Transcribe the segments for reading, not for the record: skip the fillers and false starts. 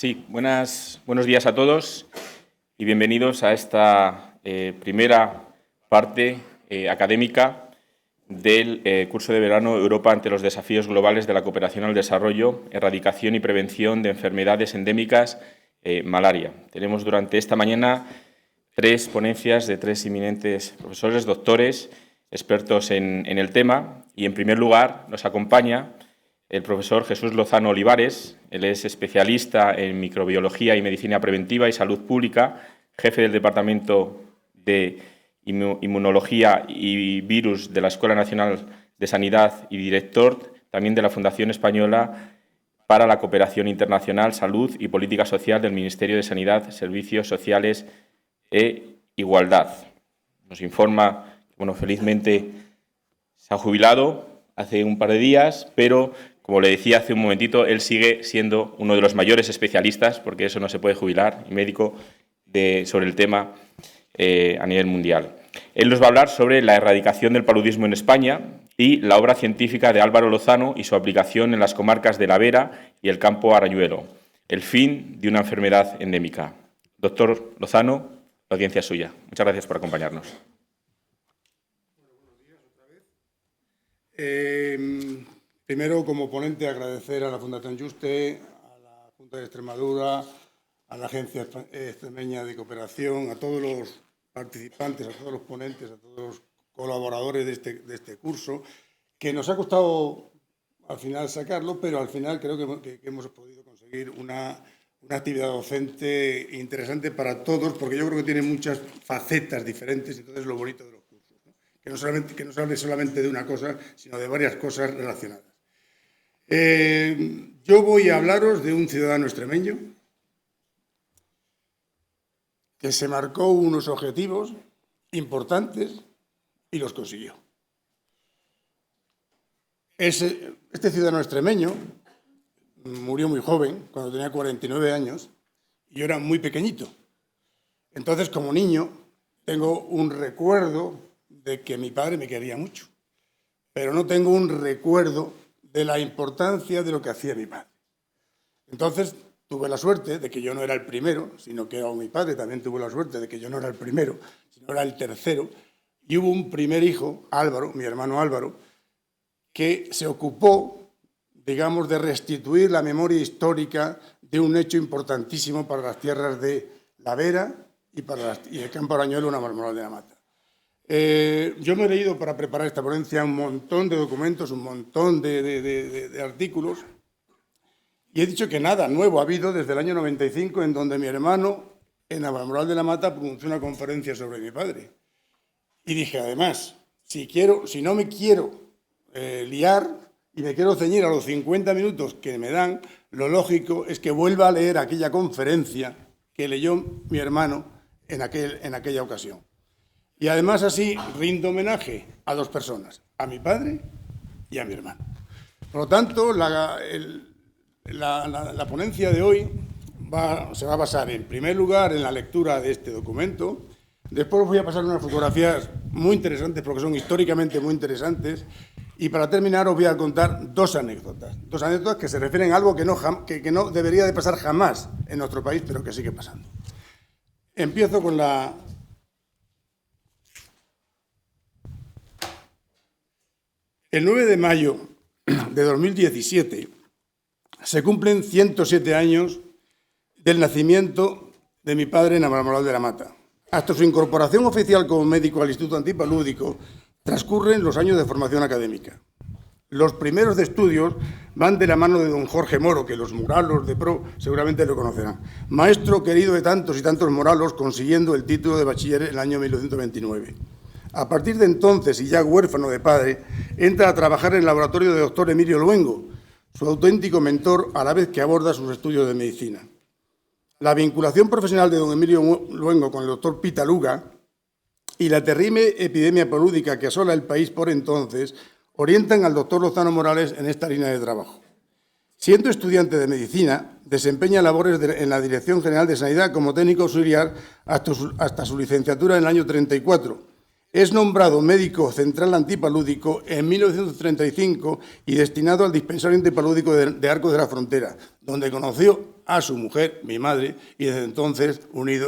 Sí, buenos días a todos y bienvenidos a esta primera parte académica del curso de verano Europa ante los desafíos globales de la cooperación al desarrollo, erradicación y prevención de enfermedades endémicas, malaria. Tenemos durante esta mañana 3 ponencias de 3 eminentes profesores, doctores, expertos en el tema, y en primer lugar nos acompaña el profesor Jesús Lozano Olivares. Él es especialista en microbiología y medicina preventiva y salud pública, jefe del Departamento de Inmunología y Virus de la Escuela Nacional de Sanidad y director también de la Fundación Española para la Cooperación Internacional, Salud y Política Social del Ministerio de Sanidad, Servicios Sociales e Igualdad. Nos informa que, felizmente se ha jubilado hace un par de días, pero, como le decía hace un momentito, él sigue siendo uno de los mayores especialistas, porque eso no se puede jubilar, médico, sobre el tema a nivel mundial. Él nos va a hablar sobre la erradicación del paludismo en España y la obra científica de Álvaro Lozano y su aplicación en las comarcas de La Vera y el Campo Arañuelo, el fin de una enfermedad endémica. Doctor Lozano, la audiencia es suya. Muchas gracias por acompañarnos. Buenos días otra vez. Primero, como ponente, agradecer a la Fundación Juste, a la Junta de Extremadura, a la Agencia Extremeña de Cooperación, a todos los participantes, a todos los ponentes, a todos los colaboradores de este curso, que nos ha costado al final sacarlo, pero al final creo que hemos podido conseguir una actividad docente interesante para todos, porque yo creo que tiene muchas facetas diferentes, y entonces lo bonito de los cursos, ¿no? Que no se hable solamente de una cosa, sino de varias cosas relacionadas. Yo voy a hablaros de un ciudadano extremeño que se marcó unos objetivos importantes y los consiguió. Este ciudadano extremeño murió muy joven, cuando tenía 49 años, y yo era muy pequeñito. Entonces, como niño, tengo un recuerdo de que mi padre me quería mucho, pero no tengo un recuerdo de la importancia de lo que hacía mi padre. Entonces, tuve la suerte de que yo no era el primero, sino que mi padre también tuvo la suerte de que yo no era el primero, sino era el tercero, y hubo un primer hijo, Álvaro, mi hermano Álvaro, que se ocupó, digamos, de restituir la memoria histórica de un hecho importantísimo para las tierras de La Vera y el Campo Arañuelo, una Marmoral de la Mata. Yo me he leído para preparar esta ponencia un montón de documentos, un montón de artículos, y he dicho que nada nuevo ha habido desde el año 95, en donde mi hermano, en la Marmoral de la Mata, pronunció una conferencia sobre mi padre. Y dije, además, si no me quiero liar y me quiero ceñir a los 50 minutos que me dan, lo lógico es que vuelva a leer aquella conferencia que leyó mi hermano en aquella ocasión. Y además así rindo homenaje a 2 personas, a mi padre y a mi hermano. Por lo tanto, la ponencia de hoy se va a basar, en primer lugar, en la lectura de este documento. Después os voy a pasar unas fotografías muy interesantes, porque son históricamente muy interesantes. Y para terminar os voy a contar 2 anécdotas. 2 anécdotas que se refieren a algo que no debería de pasar jamás en nuestro país, pero que sigue pasando. Empiezo con la... El 9 de mayo de 2017 se cumplen 107 años del nacimiento de mi padre en la Marmoral de la Mata. Hasta su incorporación oficial como médico al Instituto Antipalúdico transcurren los años de formación académica. Los primeros de estudios van de la mano de don Jorge Moro, que los moralos de pro seguramente lo conocerán. Maestro querido de tantos y tantos moralos, consiguiendo el título de bachiller en el año 1929. A partir de entonces, y ya huérfano de padre, entra a trabajar en el laboratorio del doctor Emilio Luengo, su auténtico mentor, a la vez que aborda sus estudios de medicina. La vinculación profesional de don Emilio Luengo con el doctor Pitaluga y la terrible epidemia palúdica que asola el país por entonces orientan al doctor Lozano Morales en esta línea de trabajo. Siendo estudiante de medicina, desempeña labores en la Dirección General de Sanidad como técnico auxiliar hasta su licenciatura en el año 34. Es nombrado médico central antipalúdico en 1935 y destinado al dispensario antipalúdico de Arcos de la Frontera, donde conoció a su mujer, mi madre, y desde entonces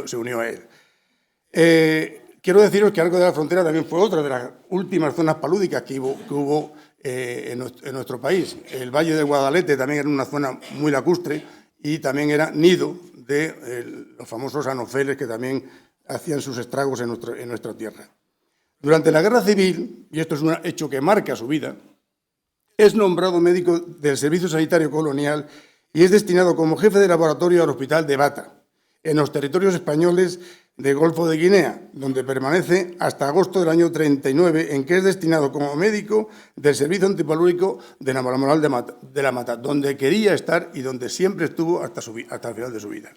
se unió a él. Quiero deciros que Arcos de la Frontera también fue otra de las últimas zonas palúdicas que hubo en nuestro país. El Valle del Guadalete también era una zona muy lacustre y también era nido de los famosos anofeles que también hacían sus estragos en nuestra tierra. Durante la Guerra Civil, y esto es un hecho que marca su vida, es nombrado médico del Servicio Sanitario Colonial y es destinado como jefe de laboratorio al Hospital de Bata, en los territorios españoles del Golfo de Guinea, donde permanece hasta agosto del año 39, en que es destinado como médico del Servicio Antipalúdico de Navalmoral de la Mata, donde quería estar y donde siempre estuvo hasta el final de su vida.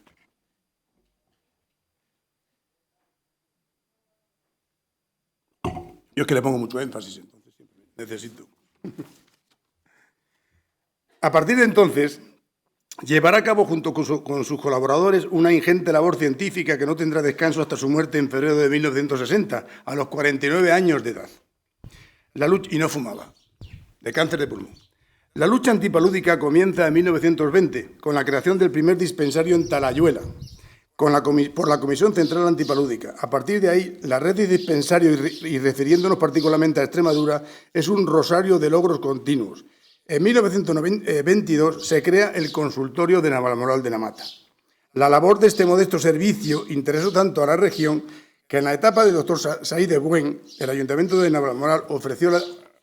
Yo es que le pongo mucho énfasis, entonces necesito. A partir de entonces, llevará a cabo junto con sus colaboradores una ingente labor científica que no tendrá descanso hasta su muerte en febrero de 1960, a los 49 años de edad. Y no fumaba, de cáncer de pulmón. La lucha antipalúdica comienza en 1920, con la creación del primer dispensario en Talayuela, por la Comisión Central Antipalúdica. A partir de ahí, la red de dispensarios, y refiriéndonos particularmente a Extremadura, es un rosario de logros continuos. En 1922 se crea el consultorio de Navalmoral de la Mata. La labor de este modesto servicio interesó tanto a la región que en la etapa del doctor Said de Buen, el Ayuntamiento de Navalmoral ofreció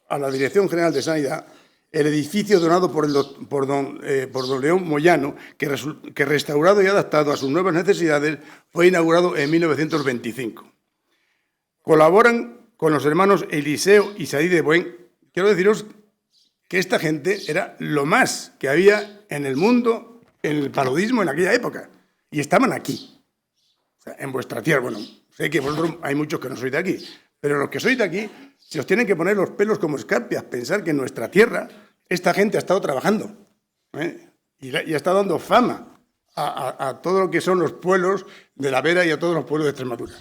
a la Dirección General de Sanidad el edificio donado por don León Moyano, que restaurado y adaptado a sus nuevas necesidades fue inaugurado en 1925. Colaboran con los hermanos Eliseo y Said de Buen. Quiero deciros que esta gente era lo más que había en el mundo, en el paludismo en aquella época, y estaban aquí, o sea, en vuestra tierra. Bueno, sé que vosotros hay muchos que no sois de aquí, pero los que sois de aquí se os tienen que poner los pelos como escarpias, pensar que en nuestra tierra esta gente ha estado trabajando, y ha estado dando fama a todo lo que son los pueblos de la Vera y a todos los pueblos de Extremadura.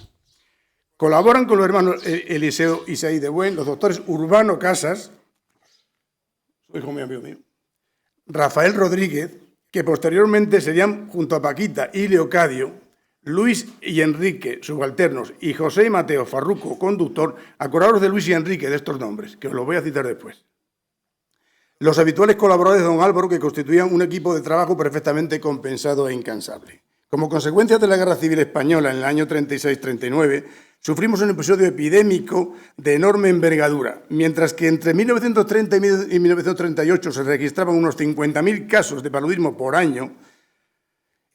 Colaboran con los hermanos Eliseo y Said de Buen, los doctores Urbano Casas, hijo muy amigo mío, Rafael Rodríguez, que posteriormente serían, junto a Paquita y Leocadio, Luis y Enrique, subalternos, y José y Mateo Farruco, conductor. Acordaros de Luis y Enrique, de estos nombres, que os los voy a citar después. Los habituales colaboradores de don Álvaro, que constituían un equipo de trabajo perfectamente compensado e incansable. Como consecuencia de la Guerra Civil Española en el año 36-39, sufrimos un episodio epidémico de enorme envergadura. Mientras que entre 1930 y 1938 se registraban unos 50.000 casos de paludismo por año,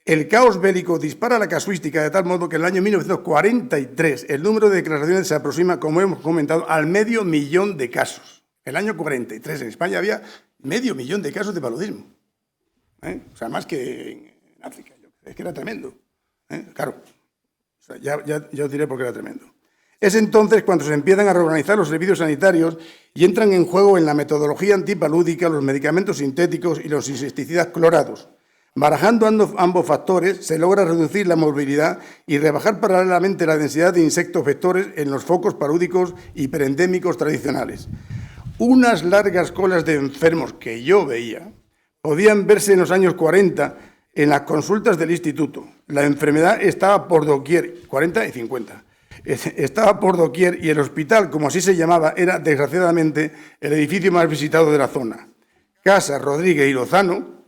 el caos bélico dispara la casuística de tal modo que en el año 1943 el número de declaraciones se aproxima, como hemos comentado, al 500.000 de casos. El año 43 en España había 500.000 de casos de paludismo. O sea, más que en África. Es que era tremendo. Claro. O sea, ya os diré por qué era tremendo. Es entonces cuando se empiezan a reorganizar los servicios sanitarios y entran en juego en la metodología antipalúdica los medicamentos sintéticos y los insecticidas clorados. Barajando ambos factores, se logra reducir la movilidad y rebajar paralelamente la densidad de insectos vectores en los focos palúdicos hiperendémicos tradicionales. Unas largas colas de enfermos que yo veía podían verse en los años 40 en las consultas del instituto. La enfermedad estaba por doquier, 40 y 50. Estaba por doquier y el hospital, como así se llamaba, era desgraciadamente el edificio más visitado de la zona. Casas, Rodríguez y Lozano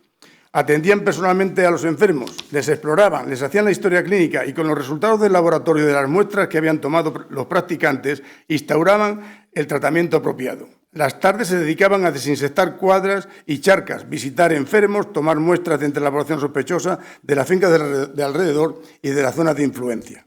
atendían personalmente a los enfermos, les exploraban, les hacían la historia clínica y con los resultados del laboratorio de las muestras que habían tomado los practicantes instauraban el tratamiento apropiado. Las tardes se dedicaban a desinsectar cuadras y charcas, visitar enfermos, tomar muestras de entre la población sospechosa de la finca de alrededor y de la zona de influencia.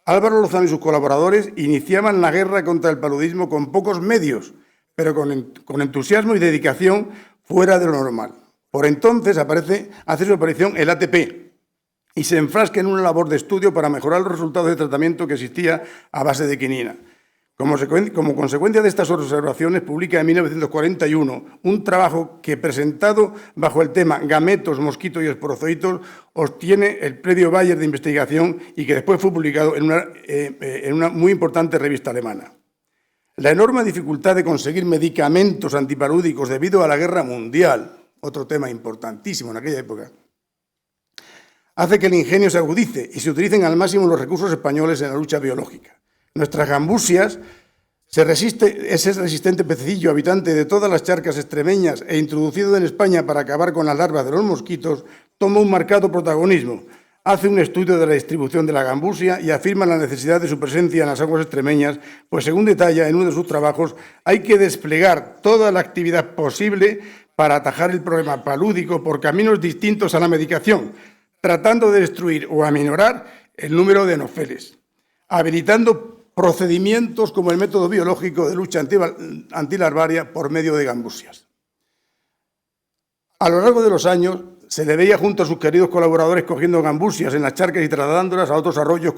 Álvaro Lozano y sus colaboradores iniciaban la guerra contra el paludismo con pocos medios, pero con entusiasmo y dedicación fuera de lo normal. Por entonces hace su aparición el ATP y se enfrasca en una labor de estudio para mejorar los resultados de tratamiento que existía a base de quinina. Como consecuencia de estas observaciones, publica en 1941 un trabajo que, presentado bajo el tema Gametos, mosquitos y esporozoitos, obtiene el premio Bayer de investigación y que después fue publicado en una muy importante revista alemana. La enorme dificultad de conseguir medicamentos antipalúdicos debido a la guerra mundial, otro tema importantísimo en aquella época, hace que el ingenio se agudice y se utilicen al máximo los recursos españoles en la lucha biológica. Nuestras gambusias, ese resistente pececillo habitante de todas las charcas extremeñas e introducido en España para acabar con las larvas de los mosquitos, toma un marcado protagonismo. Hace un estudio de la distribución de la gambusia y afirma la necesidad de su presencia en las aguas extremeñas, pues según detalla en uno de sus trabajos, hay que desplegar toda la actividad posible para atajar el problema palúdico por caminos distintos a la medicación, tratando de destruir o aminorar el número de enofeles, habilitando procedimientos como el método biológico de lucha antilarvaria por medio de gambusias. A lo largo de los años, se le veía junto a sus queridos colaboradores cogiendo gambusias en las charcas y trasladándolas a otros arroyos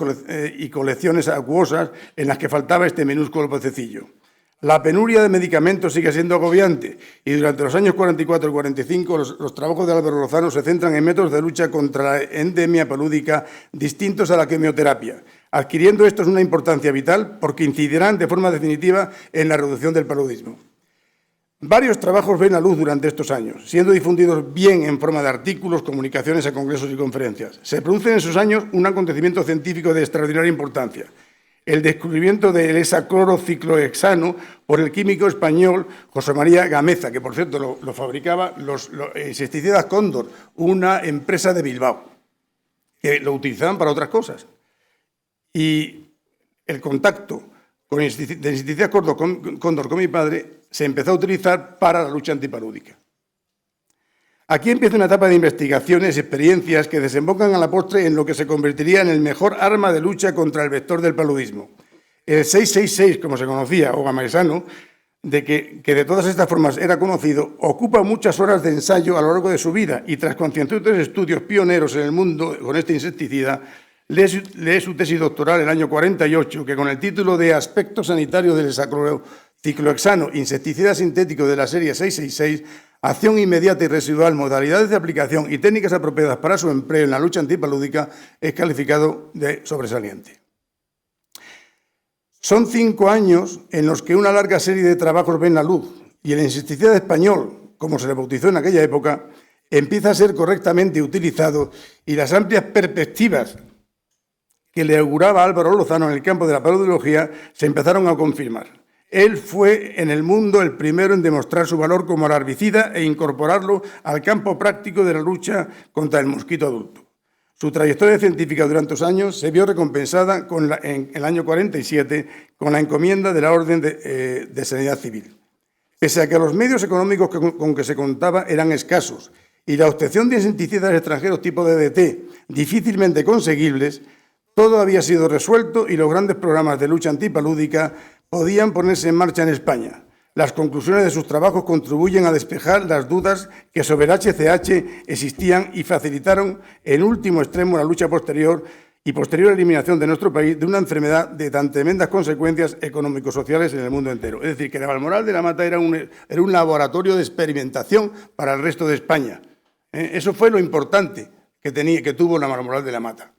y colecciones acuosas en las que faltaba este minúsculo pececillo. La penuria de medicamentos sigue siendo agobiante y durante los años 44 y 45 los trabajos de Álvaro Lozano se centran en métodos de lucha contra la endemia palúdica distintos a la quimioterapia, adquiriendo estos una importancia vital porque incidirán de forma definitiva en la reducción del paludismo. Varios trabajos ven la luz durante estos años, siendo difundidos bien en forma de artículos, comunicaciones a congresos y conferencias. Se produce en esos años un acontecimiento científico de extraordinaria importancia, el descubrimiento del hexaclorociclohexano por el químico español José María Gameza, que por cierto lo fabricaba los insecticidas Cóndor, una empresa de Bilbao, que lo utilizaban para otras cosas. Y el contacto de insecticidas Cóndor con mi padre se empezó a utilizar para la lucha antipalúdica. Aquí empieza una etapa de investigaciones y experiencias que desembocan a la postre en lo que se convertiría en el mejor arma de lucha contra el vector del paludismo. El 666, como se conocía, o gamaesano, que de todas estas formas era conocido, ocupa muchas horas de ensayo a lo largo de su vida y tras concienzudos estudios pioneros en el mundo con este insecticida, lee su tesis doctoral en el año 48, que con el título de Aspecto sanitario del hexaclorociclohexano, insecticida sintético de la serie 666, acción inmediata y residual, modalidades de aplicación y técnicas apropiadas para su empleo en la lucha antipalúdica, es calificado de sobresaliente. Son 5 años en los que una larga serie de trabajos ven la luz y el insecticida español, como se le bautizó en aquella época, empieza a ser correctamente utilizado y las amplias perspectivas que le auguraba Álvaro Lozano en el campo de la paludología se empezaron a confirmar. Él fue en el mundo el primero en demostrar su valor como larvicida e incorporarlo al campo práctico de la lucha contra el mosquito adulto. Su trayectoria científica durante los años se vio recompensada en el año 47 con la encomienda de la Orden de Sanidad Civil. Pese a que los medios económicos con que se contaba eran escasos y la obtención de insecticidas extranjeros tipo DDT difícilmente conseguibles, todo había sido resuelto y los grandes programas de lucha antipalúdica podían ponerse en marcha en España. Las conclusiones de sus trabajos contribuyen a despejar las dudas que sobre el HCH existían y facilitaron en último extremo la lucha posterior eliminación de nuestro país de una enfermedad de tan tremendas consecuencias económico-sociales en el mundo entero. Es decir, que la Balmoral de la Mata era un laboratorio de experimentación para el resto de España. Eso fue lo importante que tuvo la Balmoral de la Mata.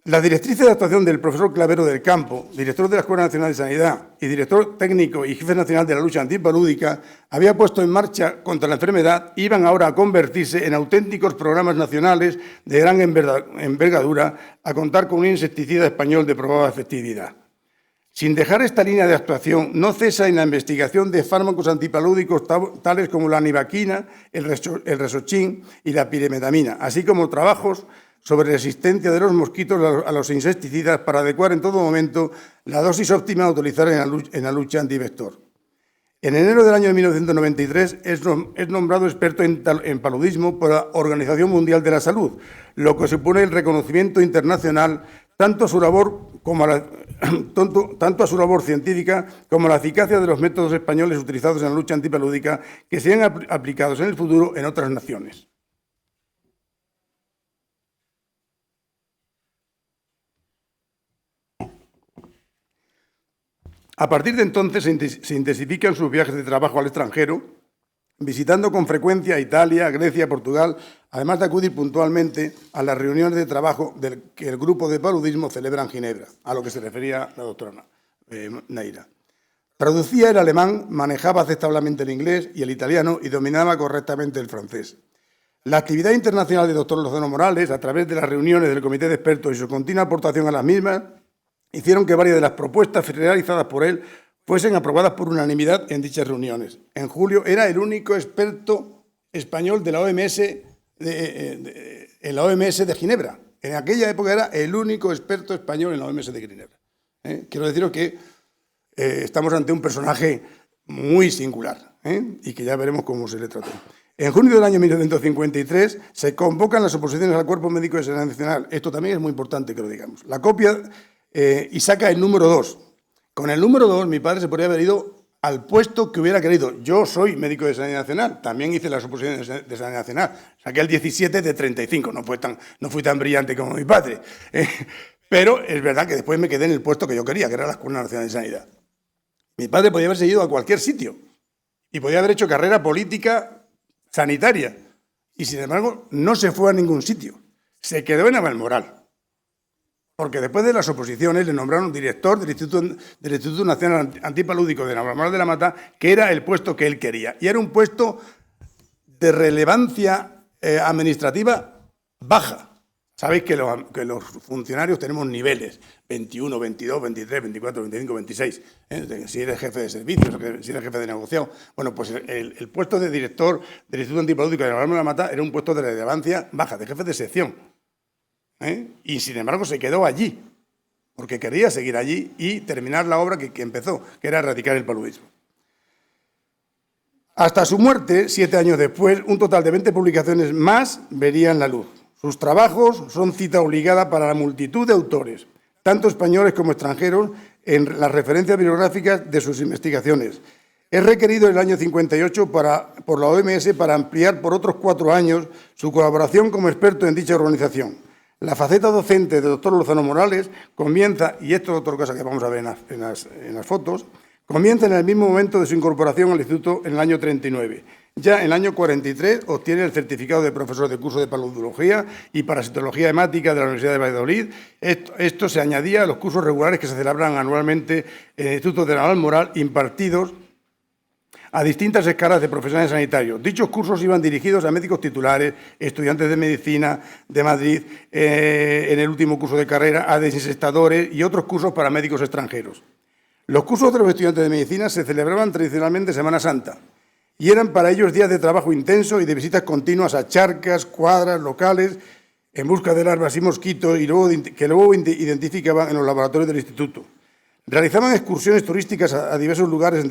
Las directrices de actuación del profesor Clavero del Campo, director de la Escuela Nacional de Sanidad y director técnico y jefe nacional de la lucha antipalúdica, había puesto en marcha contra la enfermedad, iban ahora a convertirse en auténticos programas nacionales de gran envergadura a contar con un insecticida español de probada efectividad. Sin dejar esta línea de actuación, no cesa en la investigación de fármacos antipalúdicos tales como la anivaquina, el resochín y la piremetamina, así como trabajos sobre resistencia de los mosquitos a los insecticidas para adecuar en todo momento la dosis óptima a utilizar en la lucha antivector. En enero del año 1993 es nombrado experto en paludismo por la Organización Mundial de la Salud, lo que supone el reconocimiento internacional tanto a su labor científica como a la eficacia de los métodos españoles utilizados en la lucha antipalúdica que sean aplicados en el futuro en otras naciones. A partir de entonces se intensifican sus viajes de trabajo al extranjero, visitando con frecuencia Italia, Grecia, Portugal, además de acudir puntualmente a las reuniones de trabajo que el grupo de paludismo celebra en Ginebra, a lo que se refería la doctora Neira. Traducía el alemán, manejaba aceptablemente el inglés y el italiano y dominaba correctamente el francés. La actividad internacional del doctor Lozano Morales, a través de las reuniones del Comité de Expertos y su continua aportación a las mismas, hicieron que varias de las propuestas realizadas por él fuesen aprobadas por unanimidad en dichas reuniones. En julio era el único experto español de la OMS, en la OMS de Ginebra. En aquella época era el único experto español en la OMS de Ginebra. Quiero deciros que estamos ante un personaje muy singular y que ya veremos cómo se le trató. En junio del año 1953 se convocan las oposiciones al Cuerpo Médico de Sanidad Nacional. Esto también es muy importante que lo digamos. La copia y saca el número 2. Con el número 2 mi padre se podría haber ido al puesto que hubiera querido. Yo soy médico de Sanidad Nacional, también hice las oposiciones de Sanidad Nacional. Saqué el 17 de 35, no fui tan brillante como mi padre. Pero es verdad que después me quedé en el puesto que yo quería, que era la Escuela Nacional de Sanidad. Mi padre podía haberse ido a cualquier sitio y podía haber hecho carrera política sanitaria, y sin embargo no se fue a ningún sitio, se quedó en Navalmoral, porque después de las oposiciones le nombraron director del Instituto Nacional Antipalúdico de Navalmoral de la Mata, que era el puesto que él quería, y era un puesto de relevancia administrativa baja. Sabéis que los funcionarios tenemos niveles, 21, 22, 23, 24, 25, 26. Si eres jefe de servicios, si eres jefe de negociado. Bueno, pues el puesto de director del Instituto Antipalúdico de Navalmoral de la Mata era un puesto de relevancia baja, de jefe de sección. Y sin embargo se quedó allí, porque quería seguir allí y terminar la obra que empezó, que era erradicar el paludismo. Hasta su muerte, 7 años después, un total de 20 publicaciones más verían la luz. Sus trabajos son cita obligada para la multitud de autores, tanto españoles como extranjeros, en las referencias bibliográficas de sus investigaciones. Es requerido en el año 58 por la OMS para ampliar por otros 4 años su colaboración como experto en dicha organización. La faceta docente del doctor Lozano Morales comienza, y esto es otra cosa que vamos a ver en las fotos, comienza en el mismo momento de su incorporación al Instituto en el año 39. Ya en el año 43 obtiene el certificado de profesor de curso de paludología y parasitología hemática de la Universidad de Valladolid. Esto se añadía a los cursos regulares que se celebran anualmente en el Instituto de Navalmoral, impartidos a distintas escalas de profesionales sanitarios. Dichos cursos iban dirigidos a médicos titulares, estudiantes de medicina de Madrid, en el último curso de carrera, a desinfectadores y otros cursos para médicos extranjeros. Los cursos de los estudiantes de medicina se celebraban tradicionalmente en Semana Santa y eran para ellos días de trabajo intenso y de visitas continuas a charcas, cuadras, locales, en busca de larvas y mosquitos que luego identificaban en los laboratorios del instituto. Realizaban excursiones turísticas a diversos lugares,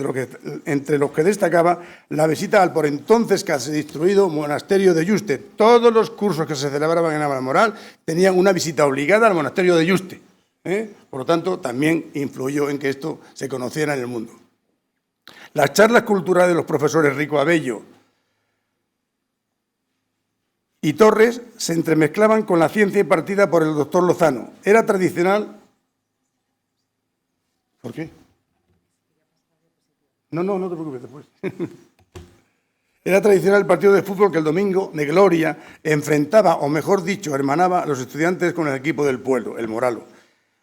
entre los que destacaba la visita al por entonces casi destruido monasterio de Yuste. Todos los cursos que se celebraban en Navalmoral tenían una visita obligada al monasterio de Yuste. Por lo tanto, también influyó en que esto se conociera en el mundo. Las charlas culturales de los profesores Rico Abello y Torres se entremezclaban con la ciencia impartida por el doctor Lozano. Era tradicional... ¿Por qué? No te preocupes, después. Era tradicional el partido de fútbol que el domingo de Gloria enfrentaba, o mejor dicho, hermanaba a los estudiantes con el equipo del pueblo, el Moralo.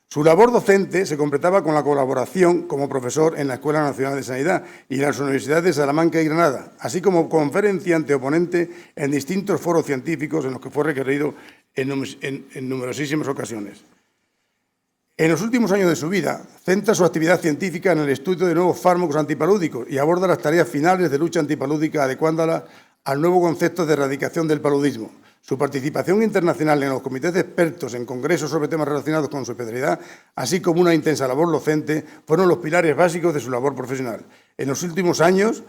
Su labor docente se completaba con la colaboración como profesor en la Escuela Nacional de Sanidad y en las universidades de Salamanca y Granada, así como conferenciante o ponente en distintos foros científicos en los que fue requerido en numerosísimas ocasiones. En los últimos años de su vida, centra su actividad científica en el estudio de nuevos fármacos antipalúdicos y aborda las tareas finales de lucha antipalúdica adecuándolas al nuevo concepto de erradicación del paludismo. Su participación internacional en los comités de expertos en congresos sobre temas relacionados con su especialidad, así como una intensa labor docente, fueron los pilares básicos de su labor profesional. En los últimos años,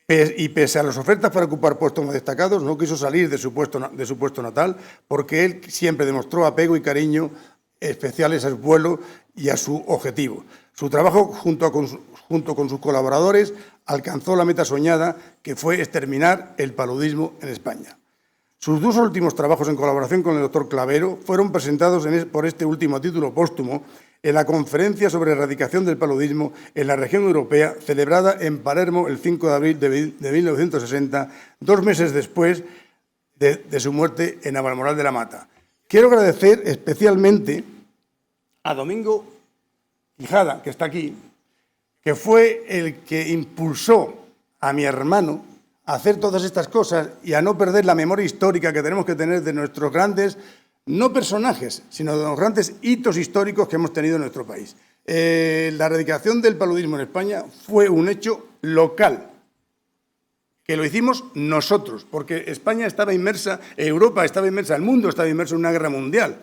y pese a las ofertas para ocupar puestos más destacados, no quiso salir de su puesto natal, porque él siempre demostró apego y cariño especiales a su pueblo y a su objetivo. Su trabajo, junto con sus colaboradores, alcanzó la meta soñada, que fue exterminar el paludismo en España. Sus 2 últimos trabajos en colaboración con el doctor Clavero fueron presentados por este último título póstumo en la Conferencia sobre Erradicación del Paludismo en la región europea, celebrada en Palermo el 5 de abril de 1960, 2 meses después de su muerte en Navalmoral de la Mata. Quiero agradecer especialmente a Domingo Quijada, que está aquí, que fue el que impulsó a mi hermano hacer todas estas cosas y a no perder la memoria histórica que tenemos que tener de nuestros grandes, no personajes, sino de los grandes hitos históricos que hemos tenido en nuestro país. La erradicación del paludismo en España fue un hecho local, que lo hicimos nosotros, porque España estaba inmersa, Europa estaba inmersa, el mundo estaba inmerso en una guerra mundial.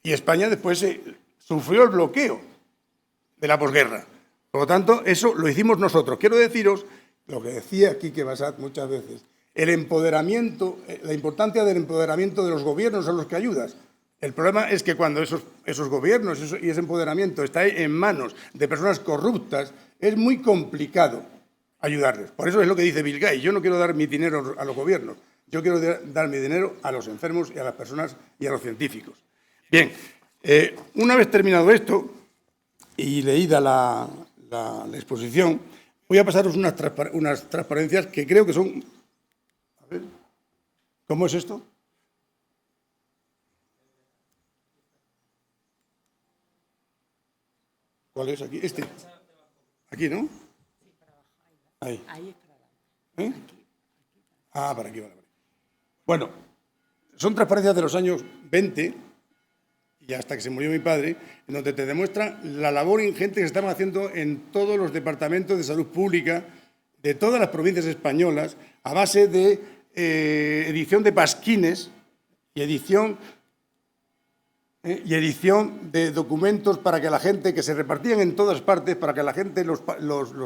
Y España después sufrió el bloqueo de la posguerra. Por lo tanto, eso lo hicimos nosotros. Quiero deciros lo que decía Quique Bassat muchas veces, el empoderamiento, la importancia del empoderamiento de los gobiernos a los que ayudas. El problema es que cuando esos gobiernos y ese empoderamiento está en manos de personas corruptas, es muy complicado ayudarles. Por eso es lo que dice Bill Gates. Yo no quiero dar mi dinero a los gobiernos, yo quiero dar mi dinero a los enfermos y a las personas y a los científicos. Bien, una vez terminado esto y leída la exposición, voy a pasaros unas transparencias que creo que son... A ver, ¿cómo es esto? ¿Cuál es aquí? Este. Aquí, ¿no? Ahí. ¿Eh? Ah, para aquí, vale. Bueno, son transparencias de los años 20 y hasta que se murió mi padre, en donde te demuestra la labor ingente que se estaban haciendo en todos los departamentos de salud pública de todas las provincias españolas a base de edición de pasquines y edición de documentos para que la gente, que se repartían en todas partes, para que la gente, los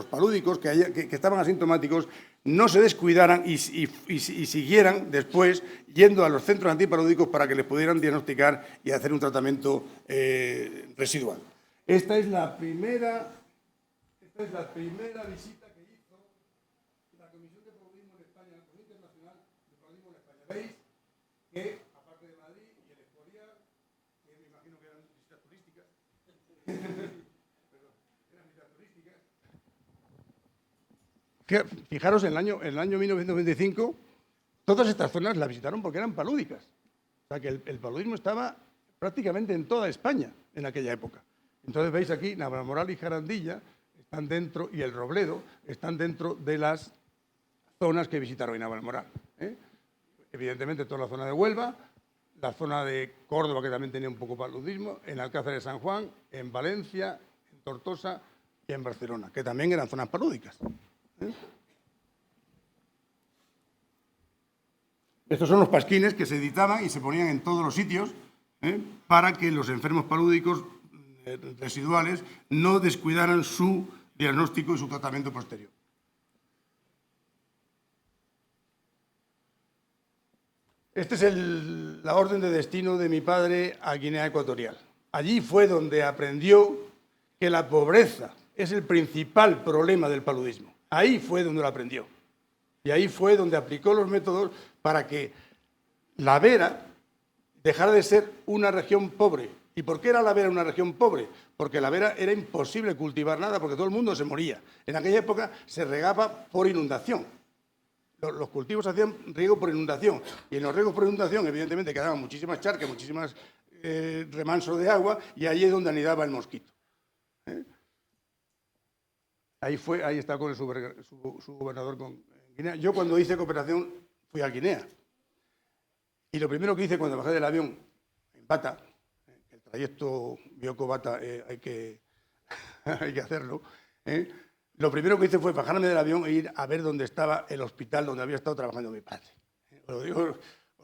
palúdicos que estaban asintomáticos, no se descuidaran y siguieran después yendo a los centros antipalúdicos para que les pudieran diagnosticar y hacer un tratamiento residual. Esta es la primera visita que hizo la Comisión de Paludismo en España, la Comisión Internacional de Paludismo en España. ¿Veis que, aparte de Madrid y el Escorial, que me imagino que eran visitas turísticas, fijaros, en el año 1925, todas estas zonas las visitaron porque eran palúdicas. O sea, que el paludismo estaba prácticamente en toda España en aquella época. Entonces veis aquí, Navalmoral y Jarandilla están dentro, y el Robledo están dentro de las zonas que visitaron en Navalmoral. Evidentemente toda la zona de Huelva, la zona de Córdoba, que también tenía un poco paludismo, en Alcázar de San Juan, en Valencia, en Tortosa y en Barcelona, que también eran zonas palúdicas. Estos son los pasquines que se editaban y se ponían en todos los sitios para que los enfermos palúdicos residuales no descuidaran su diagnóstico y su tratamiento posterior. Esta es la orden de destino de mi padre a Guinea Ecuatorial. Allí fue donde aprendió que la pobreza es el principal problema del paludismo. Ahí fue donde lo aprendió. Y ahí fue donde aplicó los métodos para que La Vera dejara de ser una región pobre. ¿Y por qué era La Vera una región pobre? Porque La Vera era imposible cultivar nada porque todo el mundo se moría. En aquella época se regaba por inundación. Los cultivos hacían riego por inundación. Y en los riegos por inundación, evidentemente, quedaban muchísimas charcas, muchísimas remansos de agua, y ahí es donde anidaba el mosquito. Ahí está con su gobernador con Guinea. Yo cuando hice cooperación fui a Guinea. Y lo primero que hice cuando bajé del avión en Bata, el trayecto Bioko-Bata hay que hacerlo, lo primero que hice fue bajarme del avión e ir a ver dónde estaba el hospital donde había estado trabajando mi padre. Os lo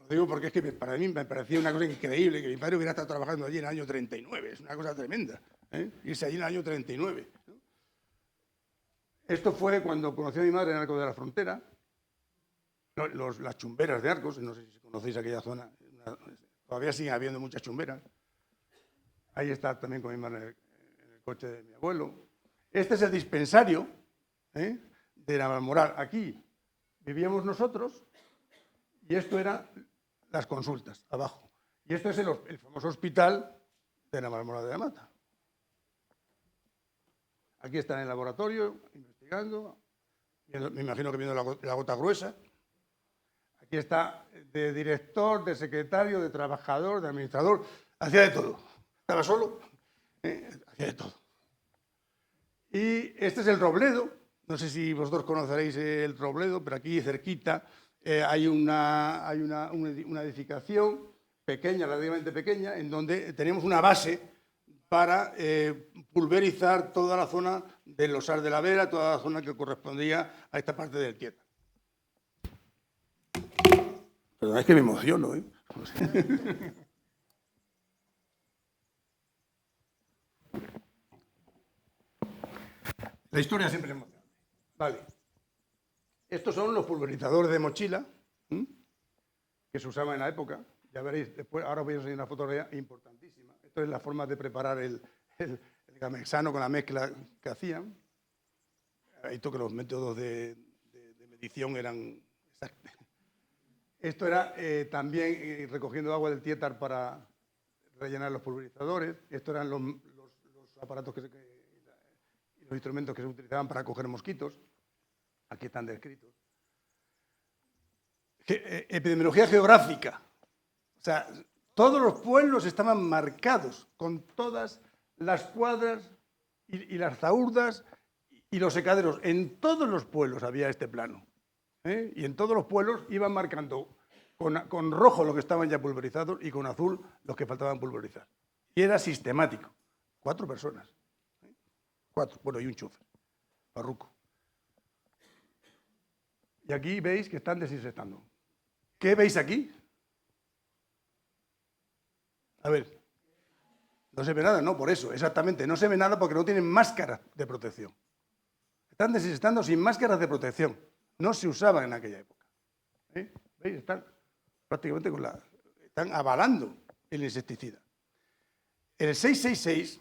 digo porque es que para mí me parecía una cosa increíble que mi padre hubiera estado trabajando allí en el año 39. Es una cosa tremenda, irse allí en el año 39. Esto fue cuando conocí a mi madre en Arcos de la Frontera, las chumberas de Arcos, no sé si conocéis aquella zona, todavía siguen habiendo muchas chumberas. Ahí está también con mi madre en el coche de mi abuelo. Este es el dispensario de Navalmoral. Aquí vivíamos nosotros y esto eran las consultas, abajo. Y esto es el famoso hospital de Navalmoral de la Mata. Aquí está en el laboratorio, investigando, me imagino que viendo la gota gruesa. Aquí está de director, de secretario, de trabajador, de administrador, hacía de todo. Estaba solo, hacía de todo. Y este es el Robledo, no sé si vosotros conoceréis el Robledo, pero aquí cerquita hay una edificación pequeña, relativamente pequeña, en donde tenemos una base para pulverizar toda la zona del Osar de la Vera, toda la zona que correspondía a esta parte del Tietar. Perdón, es que me emociono, ¿eh? La historia siempre es emocionante. Vale. Estos son los pulverizadores de mochila que se usaban en la época. Ya veréis, después, ahora os voy a enseñar una fotografía importantísima. Esto es la forma de preparar el gamexano con la mezcla que hacían. Esto que los métodos de medición eran exactos. Esto era también recogiendo agua del Tietar para rellenar los pulverizadores. Estos eran los aparatos los instrumentos que se utilizaban para coger mosquitos. Aquí están descritos. Epidemiología geográfica. O sea, todos los pueblos estaban marcados con todas las cuadras y las zaurdas y los secaderos. En todos los pueblos había este plano. Y en todos los pueblos iban marcando con rojo los que estaban ya pulverizados y con azul los que faltaban pulverizar. Y era sistemático. 4 personas. 4, bueno, y un chofer, parruco. Y aquí veis que están desinfectando. ¿Qué veis aquí? A ver, no se ve nada, no, por eso, exactamente, no se ve nada porque no tienen máscaras de protección. Están desinfectando sin máscaras de protección. No se usaban en aquella época. ¿Veis? Están prácticamente están avalando el insecticida. El 666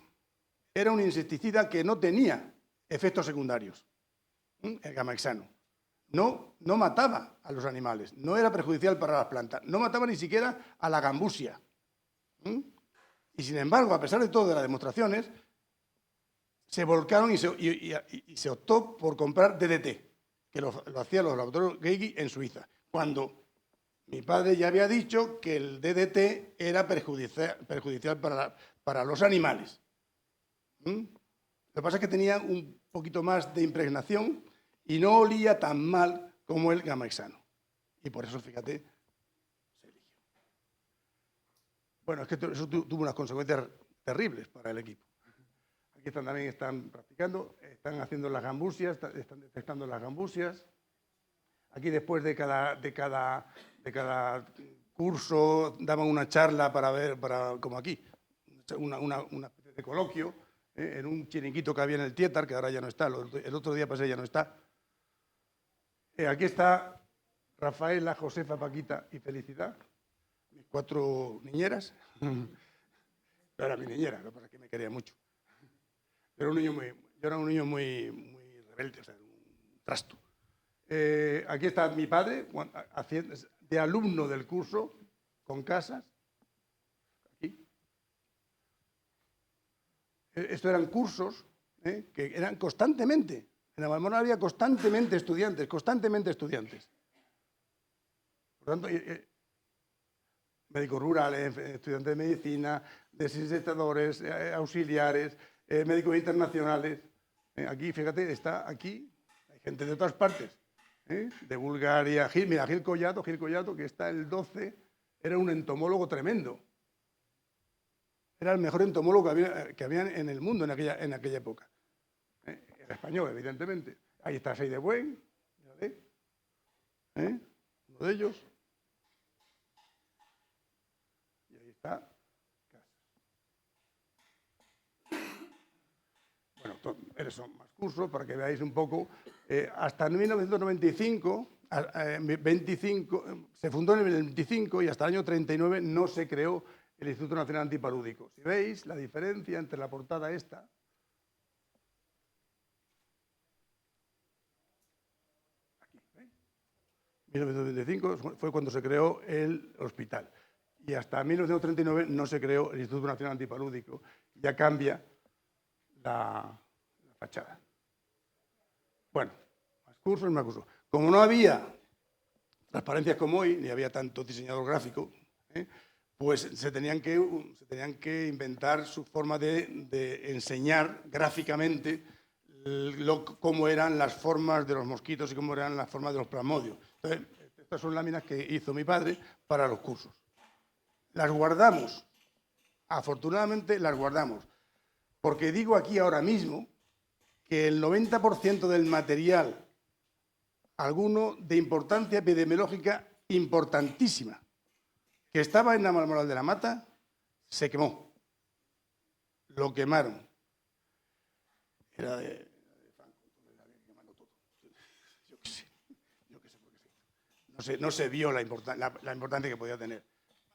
era un insecticida que no tenía efectos secundarios, el gamexano. No mataba a los animales, no era perjudicial para las plantas, no mataba ni siquiera a la gambusia. Y sin embargo, a pesar de todo, de las demostraciones, se volcaron y se optó por comprar DDT, que lo hacían los laboratorios Geigy en Suiza, cuando mi padre ya había dicho que el DDT era perjudicial para los animales. Lo que pasa es que tenía un poquito más de impregnación y no olía tan mal como el gamexano. Y por eso, fíjate, se eligió. Bueno, es que eso tuvo unas consecuencias terribles para el equipo. Aquí también están practicando, están haciendo las gambusias, están detectando las gambusias. Aquí después de cada curso daban una charla como aquí, una especie de coloquio, en un chiringuito que había en el Tietar, que ahora ya no está, el otro día pasé ya no está. Aquí está Rafaela, Josefa, Paquita y Felicidad, mis 4 niñeras. No era mi niñera, para que me quería mucho. Yo era un niño muy rebelde, o sea, un trasto. Aquí está mi padre, de alumno del curso, con casas. Aquí. Estos eran cursos que eran constantemente. En Navalmoral había constantemente estudiantes. Por tanto, médicos rurales, estudiantes de medicina, desinfectadores, auxiliares, médicos internacionales. Aquí, fíjate, está aquí, hay gente de otras partes, de Bulgaria. Mira, Gil Collado, que está el 12, era un entomólogo tremendo. Era el mejor entomólogo que había en el mundo en aquella época. Era español, evidentemente. Ahí está Sey de Buen, uno de ellos. Y ahí está Casas. Bueno, esos son más cursos para que veáis un poco. Hasta 1995, se fundó en el 25 y hasta el año 39 no se creó el Instituto Nacional Antipalúdico. Si veis la diferencia entre la portada esta, aquí, ¿veis? 1925 fue cuando se creó el hospital y hasta 1939 no se creó el Instituto Nacional Antipalúdico. Ya cambia la fachada. Bueno, más cursos. Como no había transparencias como hoy, ni había tanto diseñador gráfico, pues se tenían que inventar su forma de enseñar gráficamente cómo eran las formas de los mosquitos y cómo eran las formas de los plasmodios. Entonces, estas son láminas que hizo mi padre para los cursos. Las guardamos, afortunadamente las guardamos, porque digo aquí ahora mismo que el 90% del material, alguno de importancia epidemiológica importantísima, que estaba en la Navalmoral de la Mata, se quemó. Lo quemaron. Era de Franco, había que quemarlo todo. Yo qué sé por qué se hizo. No se vio la importancia que podía tener.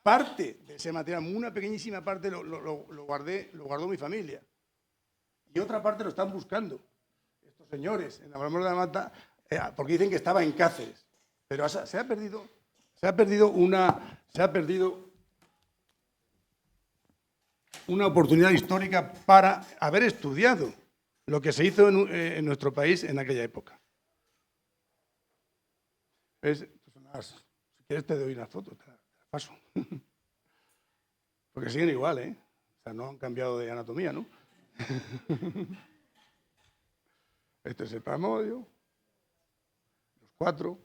Parte de ese material, una pequeñísima parte, lo guardó mi familia. Y otra parte lo están buscando estos señores en la Navalmoral de la Mata, porque dicen que estaba en Cáceres. Pero se ha perdido una oportunidad histórica para haber estudiado lo que se hizo en nuestro país en aquella época. ¿Ves? Si quieres te doy unas fotos, te las paso. Porque siguen igual, ¿eh? O sea, no han cambiado de anatomía, ¿no? Este es el plasmodio. Los 4.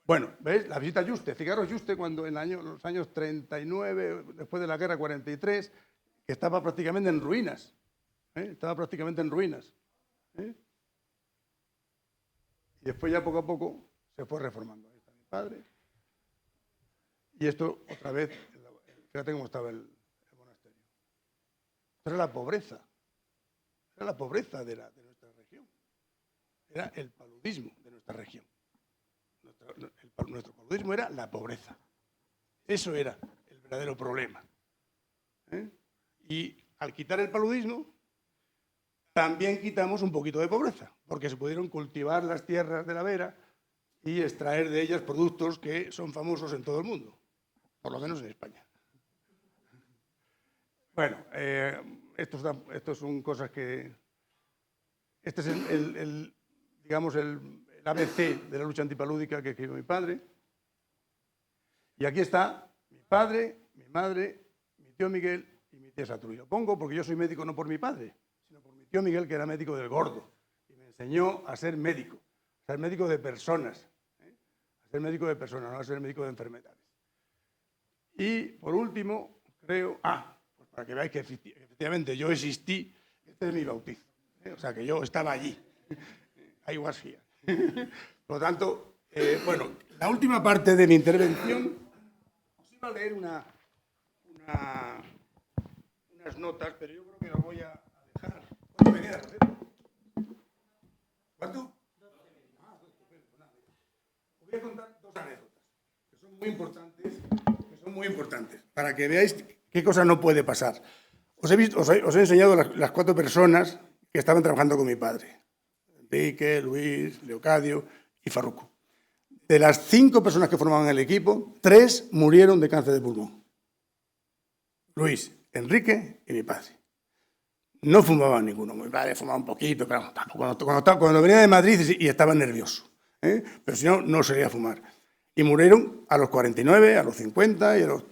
Bueno, ¿veis? La visita a Yuste. Fijaros, Yuste cuando en los años 39, después de la guerra 43, que estaba prácticamente en ruinas. Estaba prácticamente en ruinas. Y después ya poco a poco se fue reformando. Ahí está mi padre. Y esto otra vez, fíjate cómo estaba el monasterio. Esto era la pobreza. Era la pobreza de nuestra región. Era el paludismo de nuestra región. Nuestro paludismo era la pobreza. Eso era el verdadero problema. Y al quitar el paludismo, también quitamos un poquito de pobreza, porque se pudieron cultivar las tierras de la Vera y extraer de ellas productos que son famosos en todo el mundo, por lo menos en España. Bueno, estos son cosas que... Este es digamos, el ABC de la lucha antipalúdica que escribió mi padre. Y aquí está mi padre, mi madre, mi tío Miguel y mi tía Saturno. Y lo pongo porque yo soy médico no por mi padre, sino por mi tío Miguel, que era médico del Gordo. Y me enseñó a ser médico de personas. A ser médico de personas, no a ser médico de enfermedades. Y por último, creo... pues para que veáis que efectivamente yo existí, este es mi bautizo. O sea, que yo estaba allí. I was here. Por lo tanto, bueno, la última parte de mi intervención os iba a leer unas notas, pero yo creo que las voy a dejar. ¿Cuánto me queda? ¿Cuánto? Os voy a contar 2 anécdotas que son muy importantes, para que veáis qué cosa no puede pasar. Os he enseñado las 4 personas que estaban trabajando con mi padre. Enrique, Luis, Leocadio y Farruco. De las 5 personas que formaban el equipo, 3 murieron de cáncer de pulmón. Luis, Enrique y mi padre. No fumaban ninguno. Mi padre fumaba un poquito, pero cuando venía de Madrid y estaba nervioso. Pero si no, no solía fumar. Y murieron a los 49, a los 50 y a los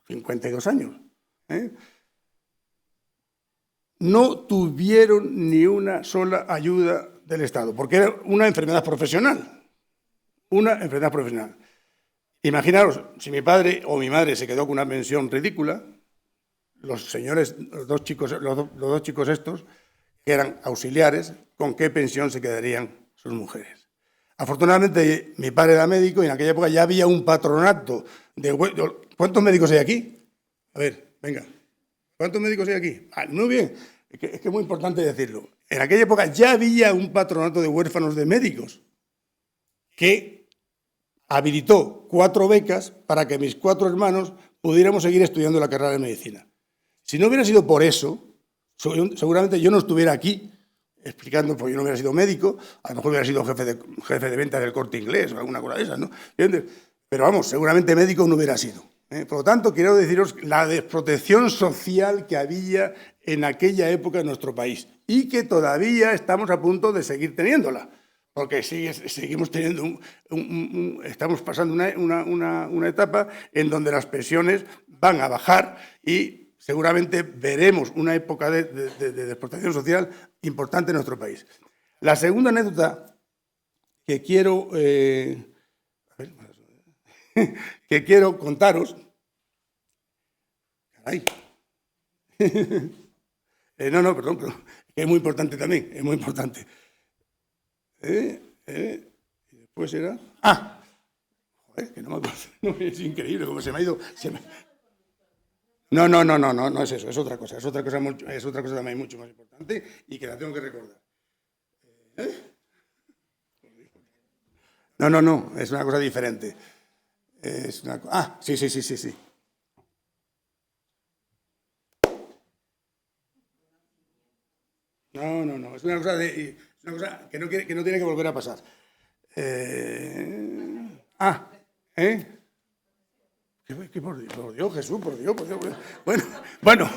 52 años. No tuvieron ni una sola ayuda del Estado, porque era una enfermedad profesional. Una enfermedad profesional. Imaginaros, si mi padre o mi madre se quedó con una pensión ridícula, los dos chicos estos, que eran auxiliares, ¿con qué pensión se quedarían sus mujeres? Afortunadamente, mi padre era médico y en aquella época ya había un patronato de... ¿Cuántos médicos hay aquí? A ver, venga. ¿Cuántos médicos hay aquí? Muy bien. Es que es muy importante decirlo. En aquella época ya había un patronato de huérfanos de médicos que habilitó 4 becas para que mis 4 hermanos pudiéramos seguir estudiando la carrera de medicina. Si no hubiera sido por eso, seguramente yo no estuviera aquí explicando, porque yo no hubiera sido médico, a lo mejor hubiera sido jefe de ventas del Corte Inglés o alguna cosa de esas, ¿no? ¿Entiendes? Pero vamos, seguramente médico no hubiera sido. Por lo tanto, quiero deciros la desprotección social que había en aquella época en nuestro país y que todavía estamos a punto de seguir teniéndola, porque seguimos teniendo estamos pasando una etapa en donde las pensiones van a bajar y seguramente veremos una época de explotación social importante en nuestro país. La segunda anécdota que quiero, que quiero contaros... Caray. No, perdón, que es muy importante también, es muy importante. Y después era... Joder, que no me acuerdo. No, es increíble cómo se me ha ido... No es eso, es otra cosa. Es otra cosa también mucho más importante y que la tengo que recordar. No, es una cosa diferente. Es una... sí. No, es una cosa que no tiene que volver a pasar. ¿Qué por Dios, Jesús, por Dios. Bueno,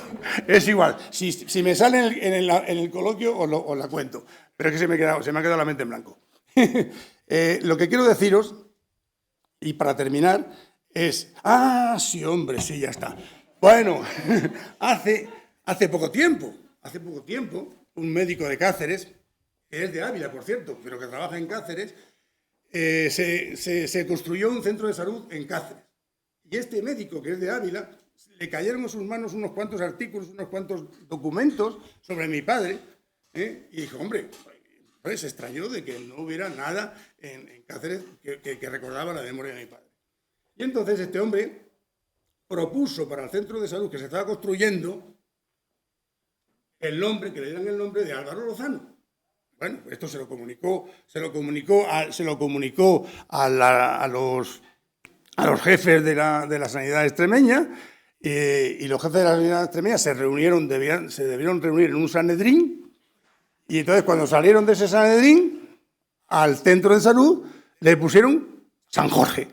es igual. Si me sale en el coloquio os la cuento. Pero es que se me ha quedado la mente en blanco. Lo que quiero deciros, y para terminar, es... sí, hombre, sí, ya está. Bueno, hace poco tiempo, un médico de Cáceres, que es de Ávila, por cierto, pero que trabaja en Cáceres, se construyó un centro de salud en Cáceres. Y este médico, que es de Ávila, le cayeron en sus manos unos cuantos artículos, unos cuantos documentos sobre mi padre, y dijo, hombre, se extrañó de que no hubiera nada en Cáceres que recordaba la memoria de mi padre. Y entonces este hombre propuso para el centro de salud que se estaba construyendo que le dieran el nombre de Álvaro Lozano. Bueno, esto se lo comunicó a los jefes de la sanidad extremeña, y los jefes de la sanidad extremeña se debieron reunir en un Sanedrín, y entonces cuando salieron de ese Sanedrín al centro de salud le pusieron San Jorge.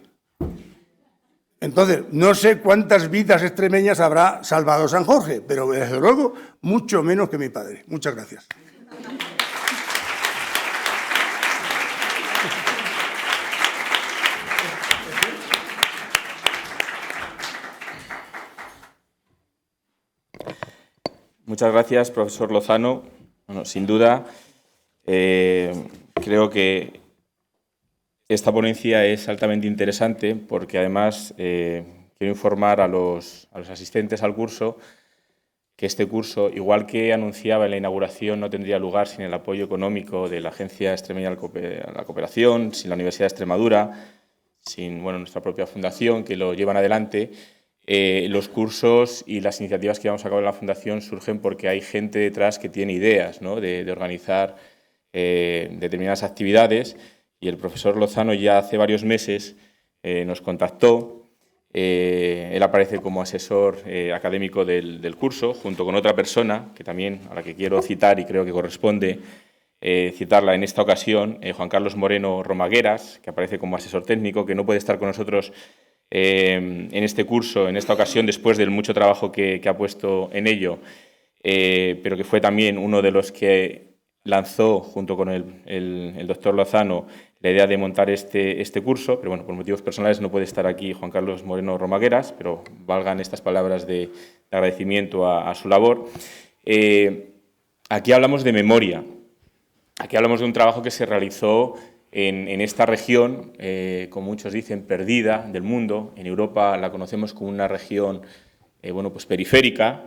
Entonces, no sé cuántas vidas extremeñas habrá salvado San Jorge, pero desde luego mucho menos que mi padre. Muchas gracias. Muchas gracias, profesor Lozano. Bueno, sin duda, creo que esta ponencia es altamente interesante porque, además, quiero informar a los asistentes al curso que este curso, igual que anunciaba en la inauguración, no tendría lugar sin el apoyo económico de la Agencia Extremeña a la Cooperación, sin la Universidad de Extremadura, sin nuestra propia fundación, que lo llevan adelante. Los cursos y las iniciativas que llevamos a cabo en la Fundación surgen porque hay gente detrás que tiene ideas, ¿no?, de organizar determinadas actividades, y el profesor Lozano ya hace varios meses nos contactó. Él aparece como asesor académico del curso, junto con otra persona, que también, a la que quiero citar y creo que corresponde citarla en esta ocasión, Juan Carlos Moreno Romagueras, que aparece como asesor técnico, que no puede estar con nosotros en este curso, en esta ocasión, después del mucho trabajo que ha puesto en ello, pero que fue también uno de los que lanzó, junto con el doctor Lozano, la idea de montar este curso, pero bueno, por motivos personales no puede estar aquí Juan Carlos Moreno Romagueras, pero valgan estas palabras de agradecimiento a su labor. Aquí hablamos de memoria, aquí hablamos de un trabajo que se realizó en esta región, como muchos dicen, perdida del mundo. En Europa la conocemos como una región pues periférica,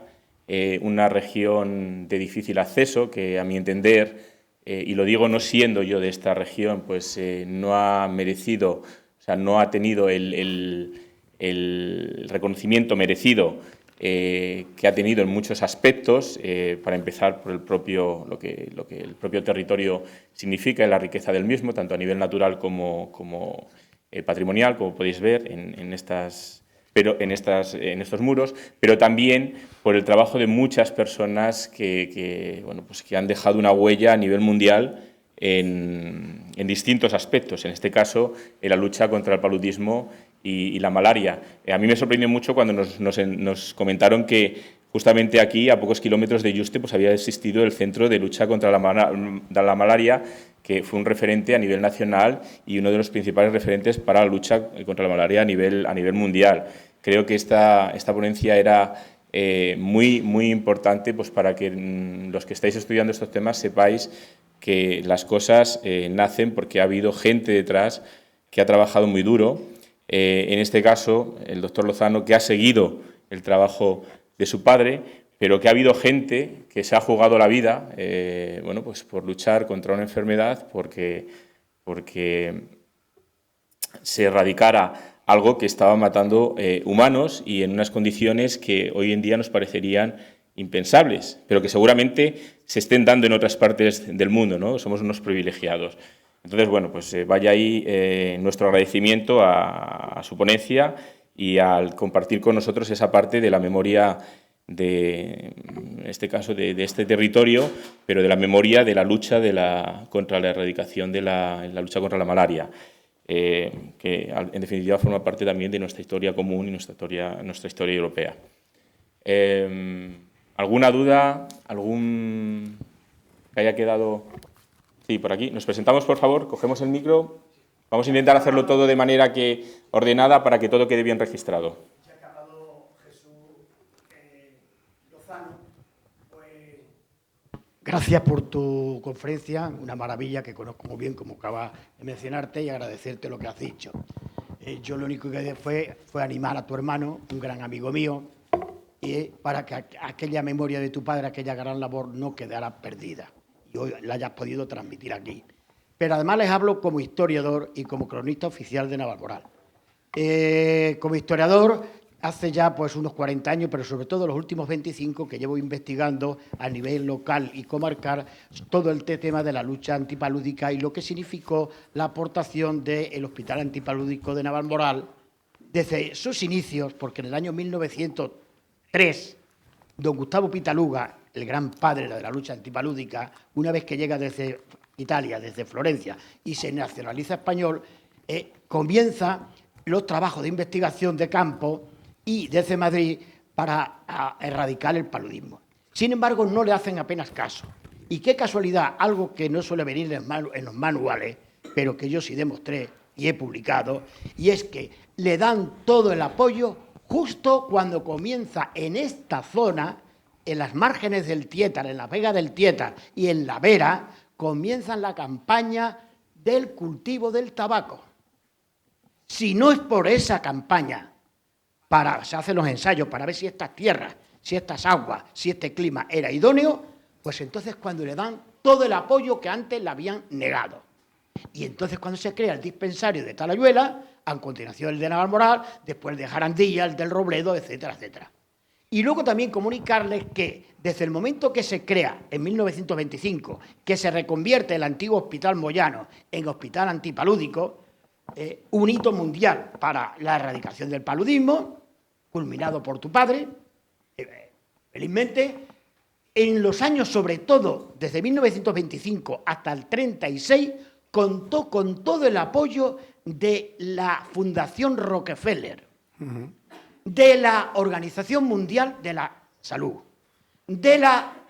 una región de difícil acceso, que a mi entender, y lo digo no siendo yo de esta región, pues no ha merecido, o sea, no ha tenido el reconocimiento merecido que ha tenido en muchos aspectos, para empezar por lo que el propio territorio significa y la riqueza del mismo, tanto a nivel natural como patrimonial, como podéis ver en estos muros, pero también por el trabajo de muchas personas que han dejado una huella a nivel mundial en distintos aspectos, en este caso en la lucha contra el paludismo y la malaria. A mí me sorprendió mucho cuando nos comentaron que justamente aquí, a pocos kilómetros de Yuste, pues había existido el Centro de Lucha contra la Malaria, que fue un referente a nivel nacional y uno de los principales referentes para la lucha contra la malaria a nivel mundial. Creo que esta ponencia era muy, muy importante, pues para que los que estáis estudiando estos temas sepáis que las cosas nacen porque ha habido gente detrás que ha trabajado muy duro. En este caso, el doctor Lozano, que ha seguido el trabajo de su padre, pero que ha habido gente que se ha jugado la vida, bueno, pues por luchar contra una enfermedad, porque se erradicara algo que estaba matando humanos y en unas condiciones que hoy en día nos parecerían impensables, pero que seguramente se estén dando en otras partes del mundo, ¿no? Somos unos privilegiados. Entonces, bueno, pues vaya ahí nuestro agradecimiento a su ponencia y al compartir con nosotros esa parte de la memoria en este caso, de este territorio, pero de la memoria de la lucha contra la erradicación de la lucha contra la malaria. Que en definitiva forma parte también de nuestra historia común y nuestra historia europea. ¿Alguna duda? ¿Algún que haya quedado? Sí, por aquí. Nos presentamos, por favor, cogemos el micro. Vamos a intentar hacerlo todo de manera ordenada para que todo quede bien registrado. Ya que ha hablado Jesús Lozano, pues gracias por tu conferencia, una maravilla que conozco muy bien, como acabas de mencionarte, y agradecerte lo que has dicho. Yo lo único que fue animar a tu hermano, un gran amigo mío, para que aquella memoria de tu padre, aquella gran labor, no quedara perdida y hoy la hayas podido transmitir aquí. Pero además les hablo como historiador y como cronista oficial de Navalmoral. Como historiador, hace ya pues unos 40 años, pero sobre todo los últimos 25, que llevo investigando a nivel local y comarcal todo el tema de la lucha antipalúdica y lo que significó la aportación del Hospital Antipalúdico de Navalmoral desde sus inicios, porque en el año 1903, don Gustavo Pitaluga, el gran padre de la lucha antipalúdica, una vez que llega desde Italia, desde Florencia, y se nacionaliza español, comienza los trabajos de investigación de campo y desde Madrid para erradicar el paludismo. Sin embargo, no le hacen apenas caso. Y qué casualidad, algo que no suele venir en los manuales, pero que yo sí demostré y he publicado, y es que le dan todo el apoyo justo cuando comienza en esta zona, en las márgenes del Tiétar, en la vega del Tiétar y en la Vera, comienzan la campaña del cultivo del tabaco. Si no es por esa campaña, se hacen los ensayos para ver si estas tierras, si estas aguas, si este clima era idóneo, pues entonces cuando le dan todo el apoyo que antes le habían negado. Y entonces cuando se crea el dispensario de Talayuela, a continuación el de Navalmoral, después el de Jarandilla, el del Robledo, etcétera, etcétera. Y luego también comunicarles que desde el momento que se crea, en 1925, que se reconvierte el antiguo Hospital Moyano en Hospital Antipalúdico, un hito mundial para la erradicación del paludismo, culminado por tu padre, felizmente, en los años, sobre todo, desde 1925 hasta el 36, contó con todo el apoyo de la Fundación Rockefeller, de la Organización Mundial de la Salud, de la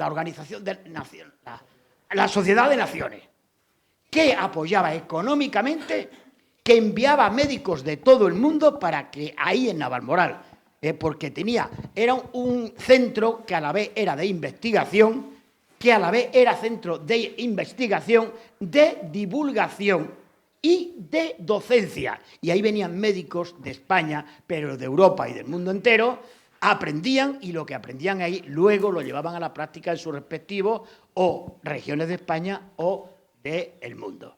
Organización de Naciones, la Sociedad de Naciones, que apoyaba económicamente, que enviaba médicos de todo el mundo para que ahí en Navalmoral, porque era un centro que a la vez era de investigación, que a la vez era centro de investigación, de divulgación y de docencia. Y ahí venían médicos de España, pero de Europa y del mundo entero, aprendían y lo que aprendían ahí luego lo llevaban a la práctica en sus respectivos o regiones de España o del mundo.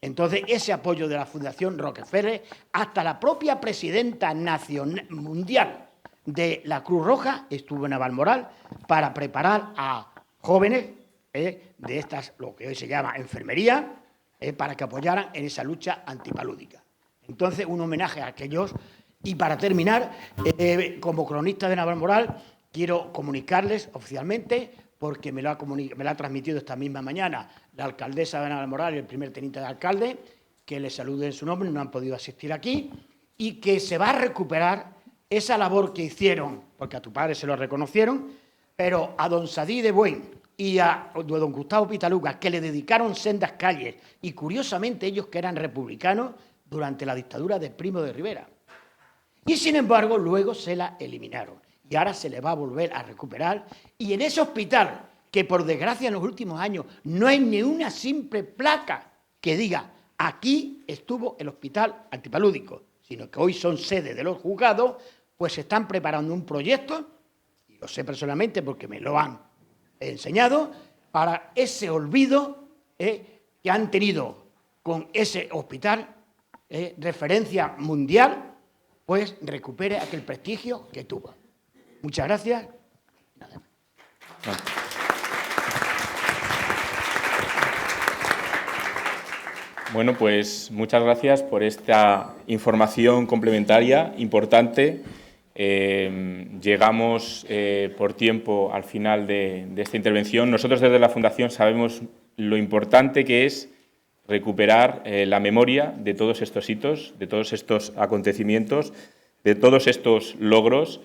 Entonces, ese apoyo de la Fundación Rockefeller, hasta la propia presidenta mundial de la Cruz Roja estuvo en Navalmoral para preparar a jóvenes de estas, lo que hoy se llama enfermería, para que apoyaran en esa lucha antipalúdica. Entonces, un homenaje a aquellos. Y para terminar, como cronista de Navalmoral, quiero comunicarles oficialmente, porque me lo ha transmitido esta misma mañana la alcaldesa de Navalmoral y el primer teniente de alcalde, que les salude en su nombre, no han podido asistir aquí, y que se va a recuperar esa labor que hicieron, porque a tu padre se lo reconocieron, pero a don Sadí de Buen y a don Gustavo Pitaluga, que le dedicaron sendas calles, y curiosamente ellos que eran republicanos durante la dictadura de Primo de Rivera. Y sin embargo, luego se la eliminaron. Y ahora se le va a volver a recuperar. Y en ese hospital, que por desgracia en los últimos años no hay ni una simple placa que diga aquí estuvo el hospital antipalúdico, sino que hoy son sede de los juzgados, pues se están preparando un proyecto, y lo sé personalmente porque me lo han enseñado, para ese olvido que han tenido con ese hospital, referencia mundial, pues recupere aquel prestigio que tuvo. Muchas gracias. Bueno, pues muchas gracias por esta información complementaria importante. Llegamos por tiempo al final de esta intervención. Nosotros desde la Fundación sabemos lo importante que es recuperar la memoria de todos estos hitos, de todos estos acontecimientos, de todos estos logros,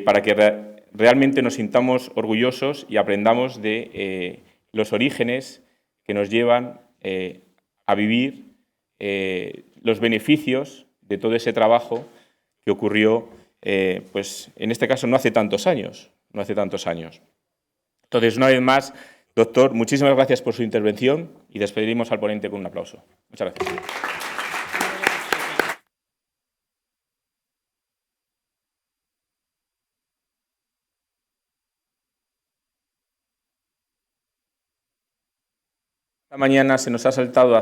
para que realmente nos sintamos orgullosos y aprendamos de los orígenes que nos llevan a vivir los beneficios de todo ese trabajo que ocurrió, pues en este caso no hace tantos años. Entonces, una vez más, doctor, muchísimas gracias por su intervención y despedimos al ponente con un aplauso. Muchas gracias. Esta mañana se nos ha saltado